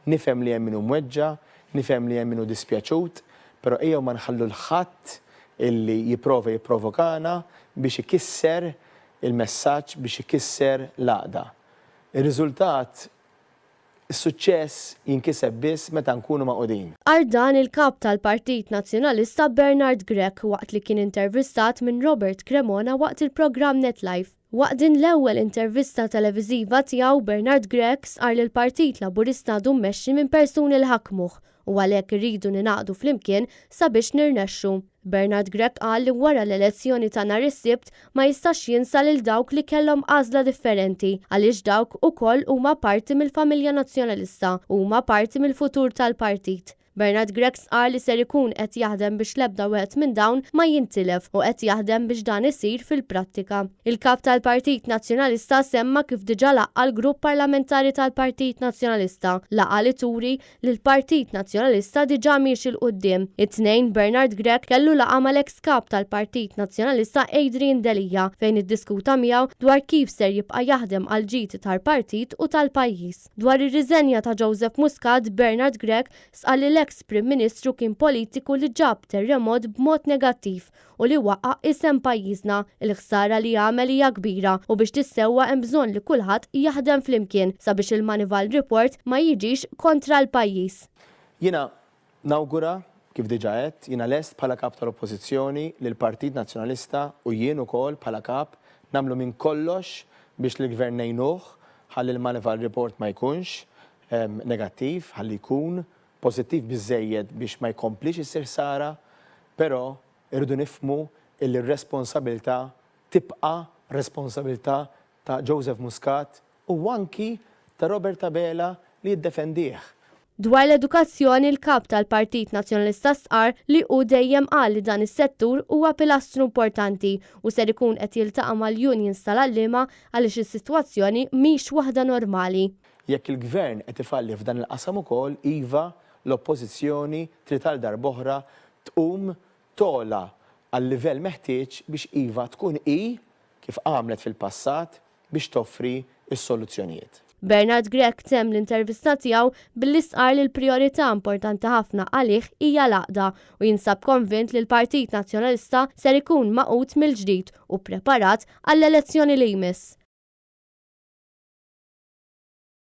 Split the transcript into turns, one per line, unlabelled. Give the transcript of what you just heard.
nifhem li hemm minnu mweġġa, nifhem li hemm minnu dispjaċut, però ejjew ma nħallu l-ħadd illi jipprova jipprovokana biex ikisser il-messaġġ, biex ikisser l-għaqda. Ir-riżultat is-suċċess jinkiseb biss meta nkunu maqudin.
Dan il-kap tal-Partit Nazzjonalista Bernard Grech waqt li kien intervistat minn Robert Cremona waqt il-programm NetLife. Waqt din l-ewwel intervista televiżiva tiegħu Bernard Grech sqar li l-Partit Laburista għadu mmexxi minn persuni li ħakmuh u għalhekk irridu ninaqdu flimkien sabiex nirnexxu. Bernard Grech qal li wara l-elezzjoni ta' nhar is-Sibt ma jistax jinsa lil dawk li kellhom għażla differenti għaliex dawk ukoll huma parti mill-familja nazzjonalista u huma parti mill-futur tal-partit. Bernard Grech qal li ser ikun qed jaħdem biex l-ebda wieħed minn dawn ma jintilef u qed jaħdem biex dan isir fil-prattika. Il-kap tal-Partit Nazzjonalista semma kif diġà laqqa l-Grupp Parlamentari tal-Partit Nazzjonalista laqqa li turi li l-Partit Nazzjonalista diġà miex il-qudiem. It-tnejn Bernard Grech kellu laqqa mal-eks kap tal-Partit Nazzjonalista Adrian Delija fejn iddiskuta miegħu dwar kif ser jibqa' jaħdem għal ġid tal-partit u tal-pajjiż. Dwar ir-riżenja ta' Joseph Muscat, Bernard Grech sqal li l-eks-Prim Ministru kien politiku li ġab terremot b'mod negattiv u li waqqa' isem pajjiżna. Il-ħsara li jagħmel hija kbira u biex tissewwa hemm bżonn li kulħadd jaħdem flimkien sabiex il-Manival Report ma jiġix kontra l-pajjiż.
Jiena nawgura kif diġà qed, jiena lest bħala kap tal-Oppożizzjoni li l-Partit Nazzjonalista u jien ukoll bħala kap nagħmlu minn kollox biex l-Gvern ngħinuh ħalli l-Manival Report ma jkunx negattiv, ħalli jkun pożittiv biżżejjed biex ma jkomplix issir sara, però irridu nifhmu illi r-responsabilità tibqa' responsabilità ta' Joseph Muscat u anki ta' Robert Abela li jiddefendih.
Dwar l-edukazzjoni l-kap tal-Partit Nazzjonalista sqar li hu dejjem qal li dan is-settur huwa pilastru importanti u ser ikun qed jiltaqa' mal-unions tal-għalliema għaliex is-sitwazzjoni mhix waħda normali.
Jekk il-Gvern qed ifalli f'dan il-qasam ukoll iva l-Oppożizzjoni trid għal darb'oħra tqum tola għal livell meħtieġ biex iva tkun kif għamlet fil-passat biex toffri s-soluzzjonijiet.
Bernard Grech temm l-intervista tiegħu billi sqar li l-prijorità importanti ħafna għalih hija l-għaqda u jinsab konvint li l-Partit Nazzjonalista ser ikun maqut mill-ġdid u preparat għall-elezzjoni li jmiss.